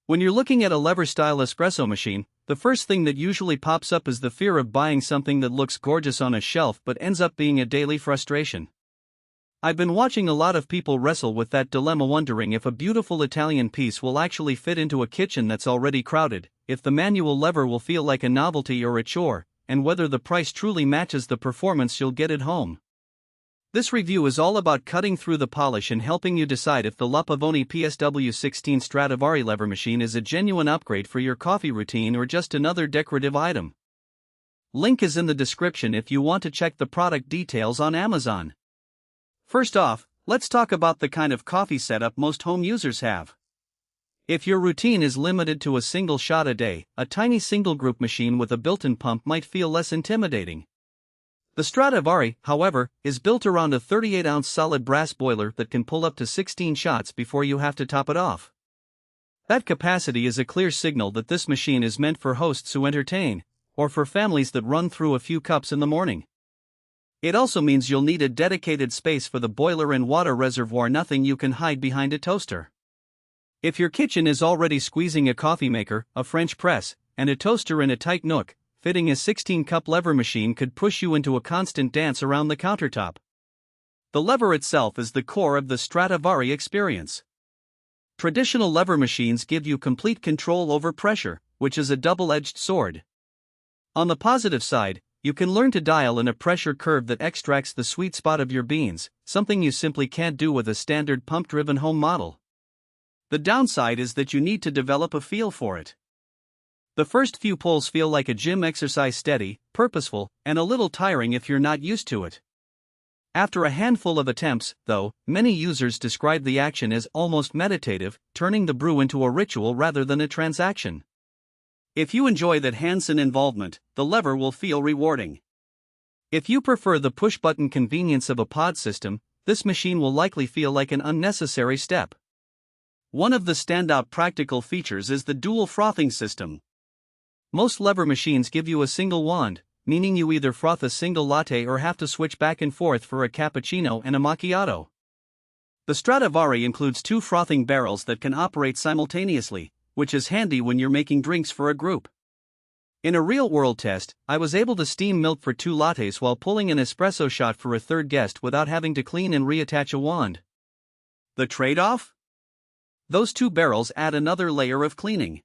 When you're looking at a lever-style espresso machine, the first thing that usually pops up is the fear of buying something that looks gorgeous on a shelf but ends up being a daily frustration. I've been watching a lot of people wrestle with that dilemma, wondering if a beautiful Italian piece will actually fit into a kitchen that's already crowded, if the manual lever will feel like a novelty or a chore, and whether the price truly matches the performance you'll get at home. This review is all about cutting through the polish and helping you decide if the Pavoni PSW 16 Stradivari lever machine is a genuine upgrade for your coffee routine or just another decorative item. Link is in the description if you want to check the product details on Amazon. First off, let's talk about the kind of coffee setup most home users have. If your routine is limited to a single shot a day, a tiny single-group machine with a built-in pump might feel less intimidating. The Stradivari, however, is built around a 38-ounce solid brass boiler that can pull up to 16 shots before you have to top it off. That capacity is a clear signal that this machine is meant for hosts who entertain, or for families that run through a few cups in the morning. It also means you'll need a dedicated space for the boiler and water reservoir, nothing you can hide behind a toaster. If your kitchen is already squeezing a coffee maker, a French press, and a toaster in a tight nook, fitting a 16-cup lever machine could push you into a constant dance around the countertop. The lever itself is the core of the Stradivari experience. Traditional lever machines give you complete control over pressure, which is a double-edged sword. On the positive side, you can learn to dial in a pressure curve that extracts the sweet spot of your beans, something you simply can't do with a standard pump-driven home model. The downside is that you need to develop a feel for it. The first few pulls feel like a gym exercise, steady, purposeful, and a little tiring if you're not used to it. After a handful of attempts, though, many users describe the action as almost meditative, turning the brew into a ritual rather than a transaction. If you enjoy that hands-on involvement, the lever will feel rewarding. If you prefer the push-button convenience of a pod system, this machine will likely feel like an unnecessary step. One of the standout practical features is the dual frothing system. Most lever machines give you a single wand, meaning you either froth a single latte or have to switch back and forth for a cappuccino and a macchiato. The Stradivari includes two frothing barrels that can operate simultaneously, which is handy when you're making drinks for a group. In a real-world test, I was able to steam milk for 2 lattes while pulling an espresso shot for a third guest without having to clean and reattach a wand. The trade-off? Those 2 barrels add another layer of cleaning.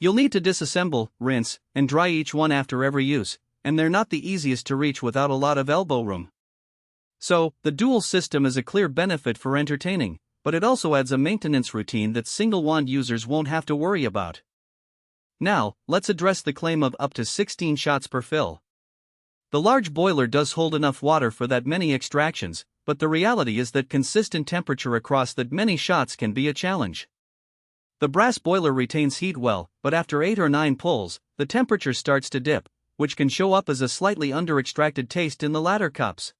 You'll need to disassemble, rinse, and dry each one after every use, and they're not the easiest to reach without a lot of elbow room. So, the dual system is a clear benefit for entertaining, but it also adds a maintenance routine that single-wand users won't have to worry about. Now, let's address the claim of up to 16 shots per fill. The large boiler does hold enough water for that many extractions, but the reality is that consistent temperature across that many shots can be a challenge. The brass boiler retains heat well, but after 8 or 9 pulls, the temperature starts to dip, which can show up as a slightly under-extracted taste in the latter cups.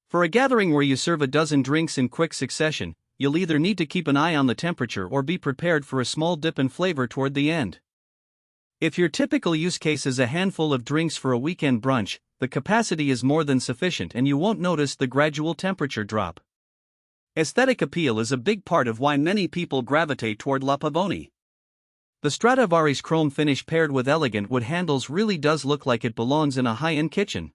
For a gathering where you serve a dozen drinks in quick succession, you'll either need to keep an eye on the temperature or be prepared for a small dip in flavor toward the end. If your typical use case is a handful of drinks for a weekend brunch, the capacity is more than sufficient and you won't notice the gradual temperature drop. Aesthetic appeal is a big part of why many people gravitate toward Pavoni. The Stradivari's chrome finish paired with elegant wood handles really does look like it belongs in a high-end kitchen.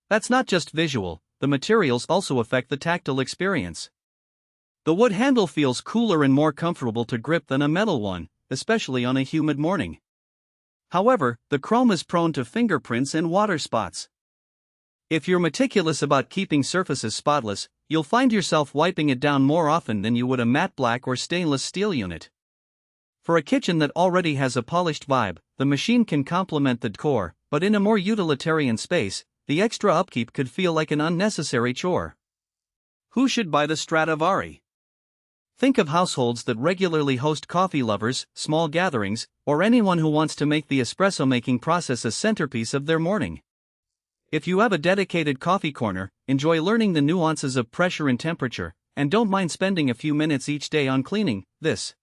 That's not just visual, the materials also affect the tactile experience. The wood handle feels cooler and more comfortable to grip than a metal one, especially on a humid morning. However, the chrome is prone to fingerprints and water spots. If you're meticulous about keeping surfaces spotless, you'll find yourself wiping it down more often than you would a matte black or stainless steel unit. For a kitchen that already has a polished vibe, the machine can complement the decor, but in a more utilitarian space, the extra upkeep could feel like an unnecessary chore. Who should buy the Stradivari? Think of households that regularly host coffee lovers, small gatherings, or anyone who wants to make the espresso-making process a centerpiece of their morning. If you have a dedicated coffee corner, enjoy learning the nuances of pressure and temperature, and don't mind spending a few minutes each day on cleaning, this